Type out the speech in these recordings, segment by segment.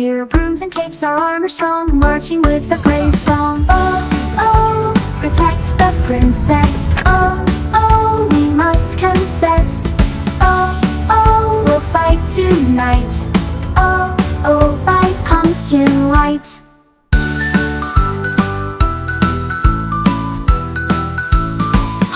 cheer. Brooms and capes, our armor strong, marching with a brave song. Oh, oh, protect the princess. Oh, oh, we must confess. Oh, oh, we'll fight tonight. Oh, oh, by pumpkin light.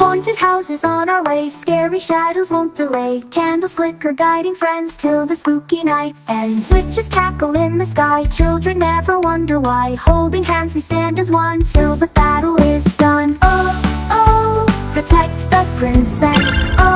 Haunted houses on our way, scary shadows won't delay. Candles flicker, guiding friends till the spooky night ends. Witches cackle in the sky, children never wonder why. Holding hands we stand as one till the battle is done. Oh, oh, protect the princess. Oh,